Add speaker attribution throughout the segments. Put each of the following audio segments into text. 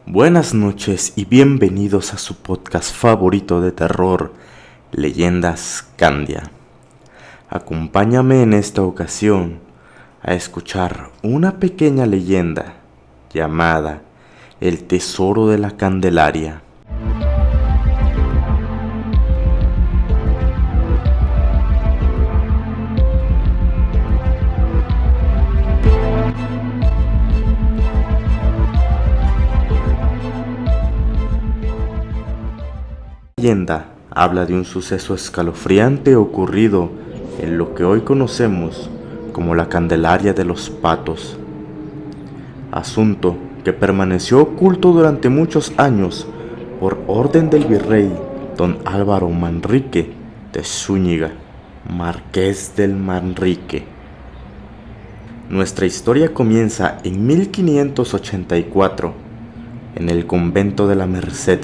Speaker 1: Buenas noches y bienvenidos a su podcast favorito de terror, Leyendas Candia. Acompáñame en esta ocasión a escuchar una pequeña leyenda llamada El Tesoro de la Candelaria. La leyenda habla de un suceso escalofriante ocurrido en lo que hoy conocemos como la Candelaria de los Patos, asunto que permaneció oculto durante muchos años por orden del virrey don Álvaro Manrique de Zúñiga, marqués del Manrique. Nuestra historia comienza en 1584 en el convento de la Merced,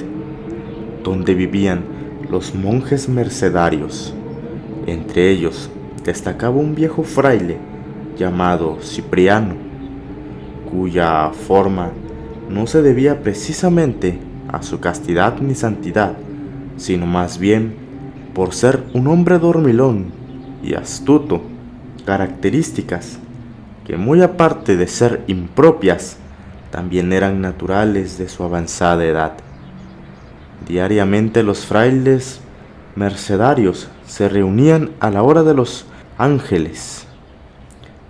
Speaker 1: donde vivían los monjes mercedarios. Entre ellos destacaba un viejo fraile llamado Cipriano, cuya forma no se debía precisamente a su castidad ni santidad, sino más bien por ser un hombre dormilón y astuto, características que, muy aparte de ser impropias, también eran naturales de su avanzada edad. Diariamente los frailes mercedarios se reunían a la hora de los ángeles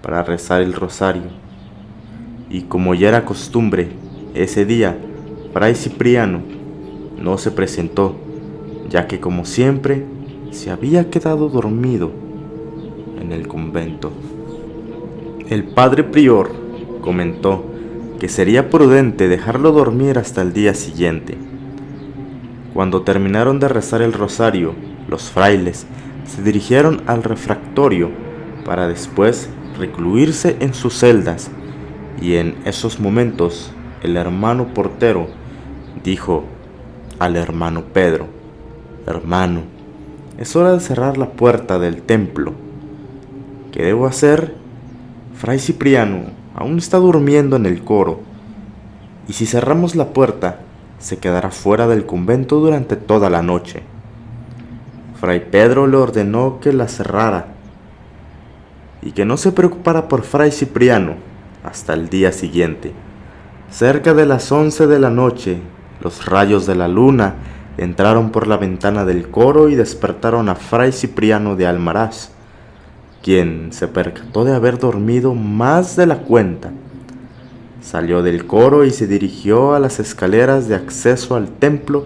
Speaker 1: para rezar el rosario, y como ya era costumbre, ese día Fray Cipriano no se presentó, ya que como siempre se había quedado dormido en el convento. El padre prior comentó que sería prudente dejarlo dormir hasta el día siguiente. Cuando terminaron de rezar el rosario, los frailes se dirigieron al refectorio para después recluirse en sus celdas, y en esos momentos el hermano portero dijo al hermano Pedro: «Hermano, es hora de cerrar la puerta del templo. ¿Qué debo hacer? Fray Cipriano aún está durmiendo en el coro, y si cerramos la puerta, se quedará fuera del convento durante toda la noche». Fray Pedro le ordenó que la cerrara y que no se preocupara por Fray Cipriano hasta el día siguiente. Cerca de las 11 de la noche, los rayos de la luna entraron por la ventana del coro y despertaron a Fray Cipriano de Almaraz, quien se percató de haber dormido más de la cuenta. Salió del coro y se dirigió a las escaleras de acceso al templo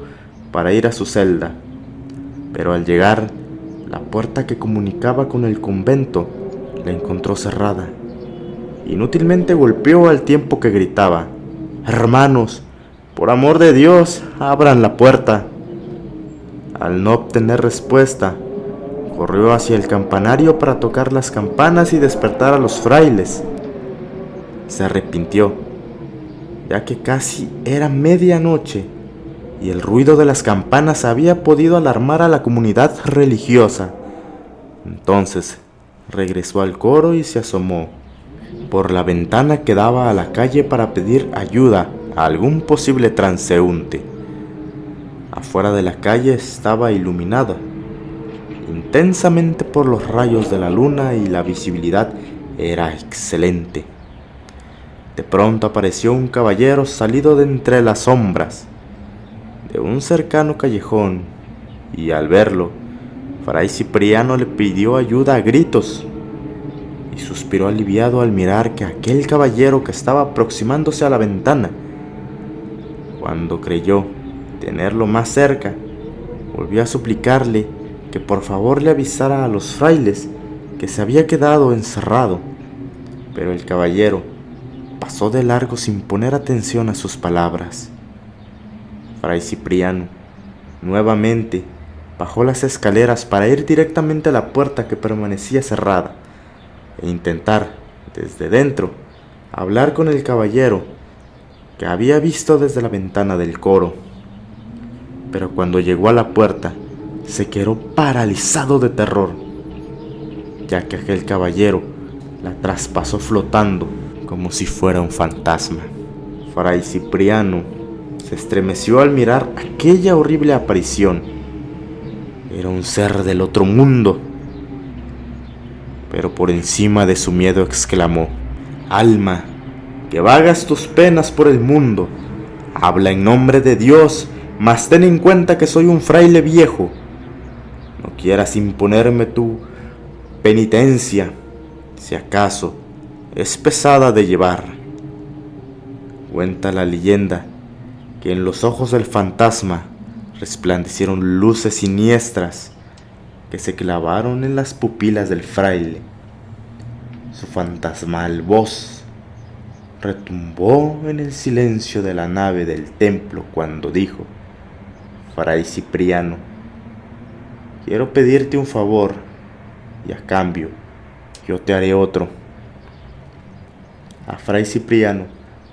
Speaker 1: para ir a su celda, pero al llegar, la puerta que comunicaba con el convento la encontró cerrada. Inútilmente golpeó al tiempo que gritaba: «Hermanos, por amor de Dios, abran la puerta». Al no obtener respuesta, corrió hacia el campanario para tocar las campanas y despertar a los frailes. Se arrepintió, ya que casi era medianoche y el ruido de las campanas había podido alarmar a la comunidad religiosa. Entonces regresó al coro y se asomó por la ventana que daba a la calle para pedir ayuda a algún posible transeúnte. Afuera de la calle estaba iluminada intensamente por los rayos de la luna y la visibilidad era excelente. De pronto apareció un caballero salido de entre las sombras de un cercano callejón, y al verlo, Fray Cipriano le pidió ayuda a gritos, y suspiró aliviado al mirar que aquel caballero que estaba aproximándose a la ventana. Cuando creyó tenerlo más cerca, volvió a suplicarle que por favor le avisara a los frailes que se había quedado encerrado, pero el caballero pasó de largo sin poner atención a sus palabras. Fray Cipriano nuevamente bajó las escaleras para ir directamente a la puerta que permanecía cerrada e intentar, desde dentro, hablar con el caballero que había visto desde la ventana del coro. Pero cuando llegó a la puerta, se quedó paralizado de terror, ya que aquel caballero la traspasó flotando como si fuera un fantasma. Fray Cipriano Se estremeció al mirar aquella horrible aparición. Era un ser del otro mundo. Pero por encima de su miedo exclamó: «Alma, que vagas tus penas por el mundo, habla en nombre de Dios, mas ten en cuenta que soy un fraile viejo. No quieras imponerme tu penitencia, si acaso es pesada de llevar». Cuenta la leyenda que en los ojos del fantasma resplandecieron luces siniestras que se clavaron en las pupilas del fraile. Su fantasmal voz retumbó en el silencio de la nave del templo cuando dijo: «Fray Cipriano, quiero pedirte un favor y a cambio yo te haré otro». A Fray Cipriano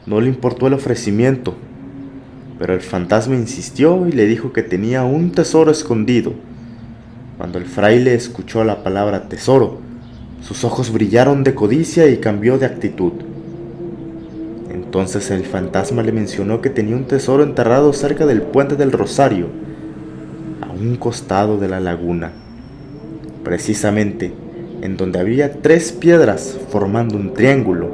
Speaker 1: no le importó el ofrecimiento, pero el fantasma insistió y le dijo que tenía un tesoro escondido. Cuando el fraile escuchó la palabra tesoro, sus ojos brillaron de codicia y cambió de actitud. Entonces el fantasma le mencionó que tenía un tesoro enterrado cerca del puente del Rosario, a un costado de la laguna, precisamente en donde había 3 piedras formando un triángulo.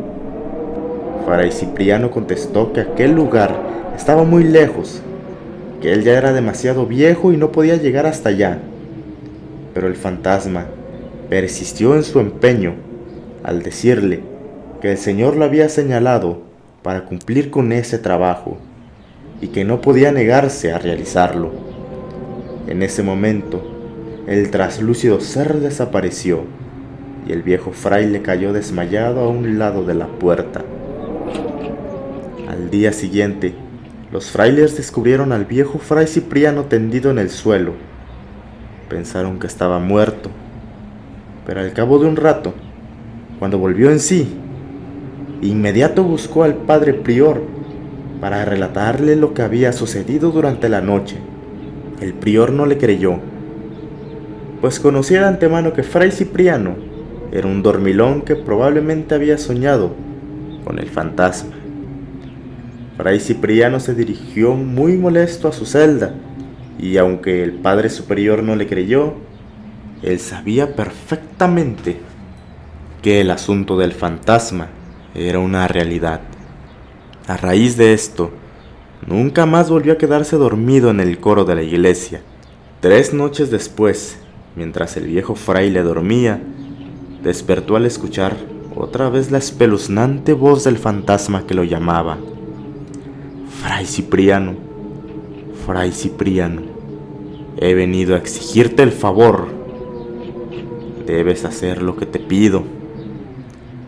Speaker 1: Fray Cipriano contestó que aquel lugar estaba muy lejos, que él ya era demasiado viejo y no podía llegar hasta allá. Pero el fantasma persistió en su empeño al decirle que el Señor lo había señalado para cumplir con ese trabajo y que no podía negarse a realizarlo. En ese momento, el traslúcido ser desapareció y el viejo fraile cayó desmayado a un lado de la puerta. Al día siguiente, los frailes descubrieron al viejo Fray Cipriano tendido en el suelo. Pensaron que estaba muerto, pero al cabo de un rato, cuando volvió en sí, inmediato buscó al padre prior para relatarle lo que había sucedido durante la noche. El prior no le creyó, pues conocía de antemano que Fray Cipriano era un dormilón que probablemente había soñado con el fantasma. Fray Cipriano se dirigió muy molesto a su celda, y aunque el padre superior no le creyó, él sabía perfectamente que el asunto del fantasma era una realidad. A raíz de esto, nunca más volvió a quedarse dormido en el coro de la iglesia. 3 noches después, mientras el viejo fraile dormía, despertó al escuchar otra vez la espeluznante voz del fantasma que lo llamaba: «Fray Cipriano, Fray Cipriano, he venido a exigirte el favor. Debes hacer lo que te pido».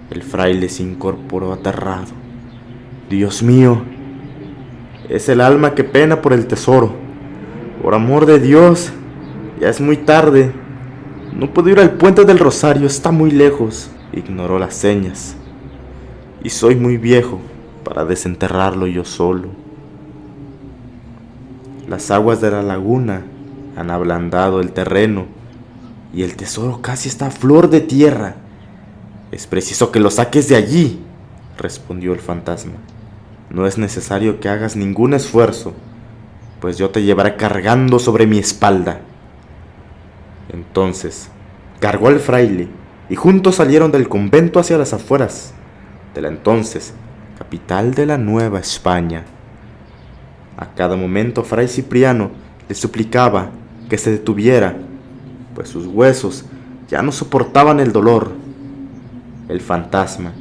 Speaker 1: El fraile se incorporó aterrado. «Dios mío, es el alma que pena por el tesoro. Por amor de Dios, ya es muy tarde. No puedo ir al puente del Rosario, está muy lejos». Ignoró las señas. «Y soy muy viejo para desenterrarlo yo solo. Las aguas de la laguna han ablandado el terreno y el tesoro casi está a flor de tierra. Es preciso que lo saques de allí», respondió el fantasma. «No es necesario que hagas ningún esfuerzo, pues yo te llevaré cargando sobre mi espalda». Entonces cargó al fraile y juntos salieron del convento hacia las afueras de la entonces capital de la Nueva España. A cada momento Fray Cipriano le suplicaba que se detuviera, pues sus huesos ya no soportaban el dolor. El fantasma,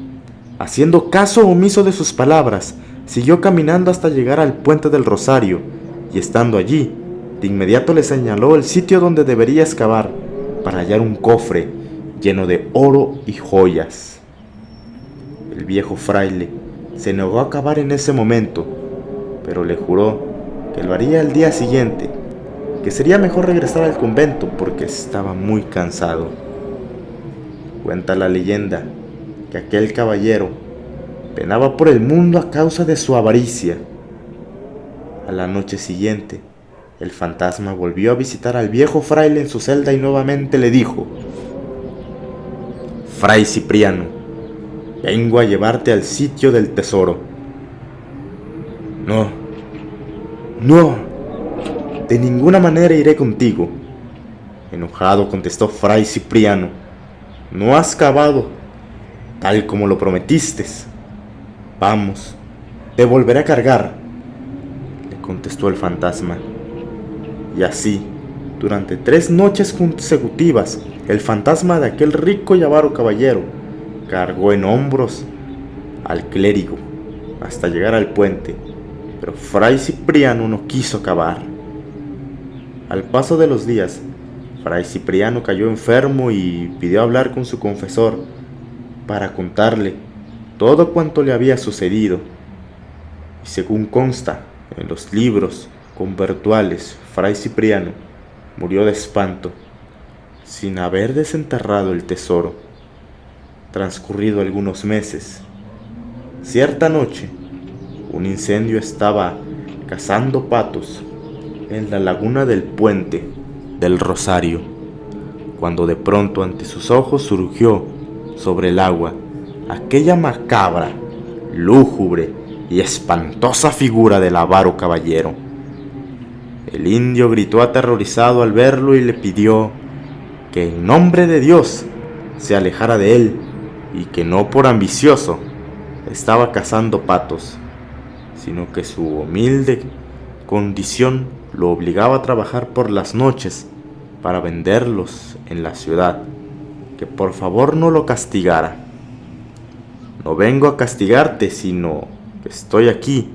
Speaker 1: haciendo caso omiso de sus palabras, siguió caminando hasta llegar al puente del Rosario, y estando allí, de inmediato le señaló el sitio donde debería excavar para hallar un cofre lleno de oro y joyas. El viejo fraile se negó a cavar en ese momento, pero le juró que lo haría el día siguiente, que sería mejor regresar al convento porque estaba muy cansado. Cuenta la leyenda que aquel caballero penaba por el mundo a causa de su avaricia. A la noche siguiente, el fantasma volvió a visitar al viejo fraile en su celda y nuevamente le dijo: «Fray Cipriano, vengo a llevarte al sitio del tesoro». «No, No, de ninguna manera iré contigo. Enojado contestó Fray Cipriano. No has cavado tal como lo prometiste. Vamos, te volveré a cargar, le contestó el fantasma. Y así, durante 3 noches consecutivas, el fantasma de aquel rico y avaro caballero cargó en hombros al clérigo hasta llegar al puente, pero Fray Cipriano no quiso cavar. Al paso de los días, Fray Cipriano cayó enfermo y pidió hablar con su confesor para contarle todo cuanto le había sucedido. Y según consta en los libros conventuales, Fray Cipriano murió de espanto, sin haber desenterrado el tesoro. Transcurrido algunos meses, cierta noche, un incendio estaba cazando patos en la laguna del puente del Rosario, cuando de pronto ante sus ojos surgió sobre el agua aquella macabra, lúgubre y espantosa figura del avaro caballero. El indio gritó aterrorizado al verlo y le pidió que en nombre de Dios se alejara de él y que no por ambicioso estaba cazando patos, sino que su humilde condición lo obligaba a trabajar por las noches para venderlos en la ciudad, que por favor no lo castigara. No vengo a castigarte, sino que estoy aquí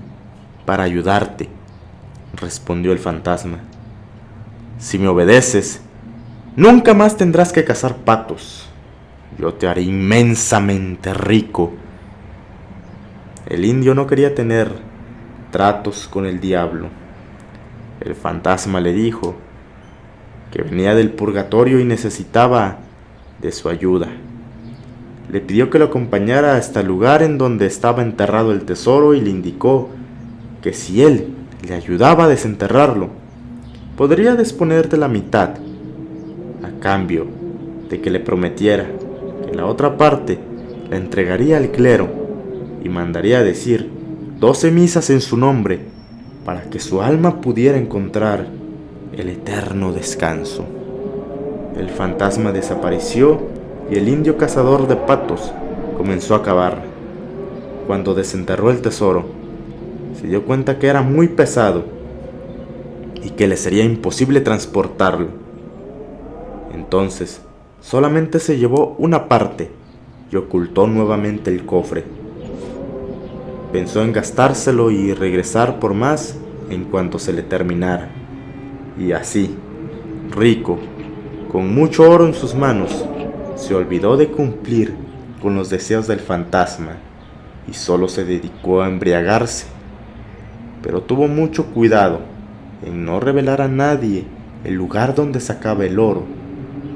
Speaker 1: para ayudarte, respondió el fantasma. Si me obedeces, nunca más tendrás que cazar patos. Yo te haré inmensamente rico. El indio no quería tener tratos con el diablo. El fantasma le dijo que venía del purgatorio y necesitaba de su ayuda. Le pidió que lo acompañara hasta el lugar en donde estaba enterrado el tesoro y le indicó que si él le ayudaba a desenterrarlo, podría disponer de la mitad, a cambio de que le prometiera que la otra parte la entregaría al clero y mandaría a decir 12 misas en su nombre para que su alma pudiera encontrar el eterno descanso. El fantasma desapareció y el indio cazador de patos comenzó a cavar. Cuando desenterró el tesoro, se dio cuenta que era muy pesado y que le sería imposible transportarlo. Entonces, solamente se llevó una parte y ocultó nuevamente el cofre. Pensó en gastárselo y regresar por más en cuanto se le terminara. Y así, rico, con mucho oro en sus manos, se olvidó de cumplir con los deseos del fantasma y solo se dedicó a embriagarse. Pero tuvo mucho cuidado en no revelar a nadie el lugar donde sacaba el oro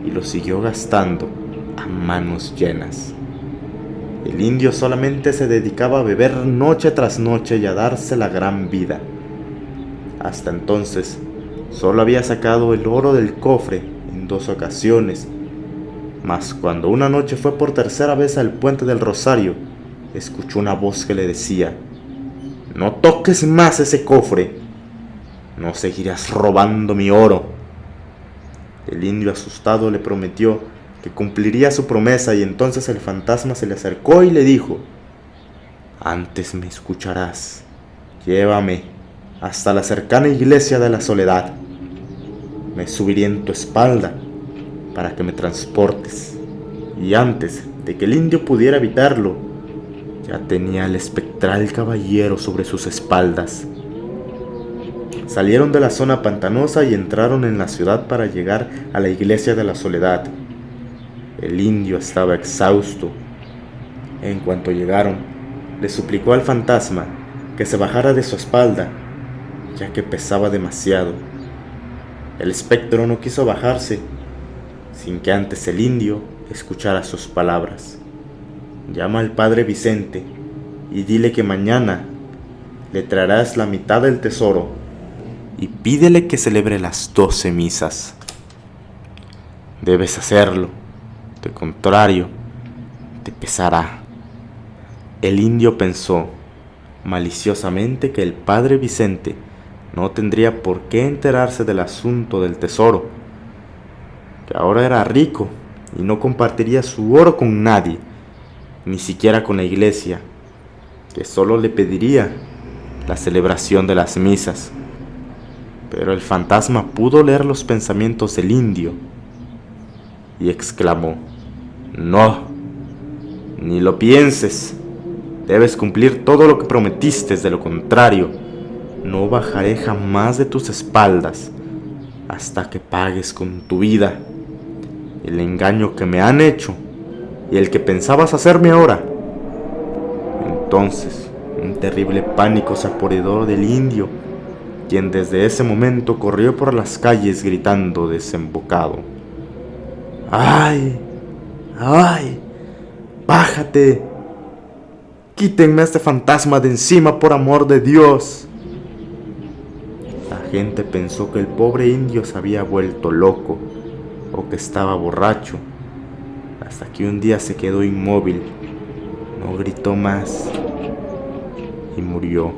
Speaker 1: y lo siguió gastando a manos llenas. El indio solamente se dedicaba a beber noche tras noche y a darse la gran vida. Hasta entonces, solo había sacado el oro del cofre en 2 ocasiones, mas cuando una noche fue por tercera vez al puente del Rosario, escuchó una voz que le decía: «No toques más ese cofre, no seguirás robando mi oro». El indio asustado le prometió que cumpliría su promesa y entonces el fantasma se le acercó y le dijo: «Antes me escucharás, llévame hasta la cercana iglesia de la Soledad. Me subiré en tu espalda para que me transportes». Y antes de que el indio pudiera evitarlo, ya tenía al espectral caballero sobre sus espaldas. Salieron de la zona pantanosa y entraron en la ciudad para llegar a la iglesia de la Soledad. El indio estaba exhausto. En cuanto llegaron, le suplicó al fantasma que se bajara de su espalda, ya que pesaba demasiado. El espectro no quiso bajarse sin que antes el indio escuchara sus palabras. «Llama al padre Vicente y dile que mañana le traerás la mitad del tesoro y pídele que celebre las 12 misas. Debes hacerlo, de contrario, te pesará». El indio pensó maliciosamente que el padre Vicente no tendría por qué enterarse del asunto del tesoro, que ahora era rico y no compartiría su oro con nadie, ni siquiera con la iglesia, que solo le pediría la celebración de las misas. Pero el fantasma pudo leer los pensamientos del indio y exclamó: «No, ni lo pienses. Debes cumplir todo lo que prometiste, de lo contrario, no bajaré jamás de tus espaldas hasta que pagues con tu vida el engaño que me han hecho y el que pensabas hacerme ahora». Entonces, un terrible pánico se apoderó del indio, quien desde ese momento corrió por las calles gritando desembocado: «¡Ay! ¡Ay! ¡Bájate! ¡Quítenme a este fantasma de encima, por amor de Dios!». La gente pensó que el pobre indio se había vuelto loco o que estaba borracho, hasta que un día se quedó inmóvil, no gritó más y murió.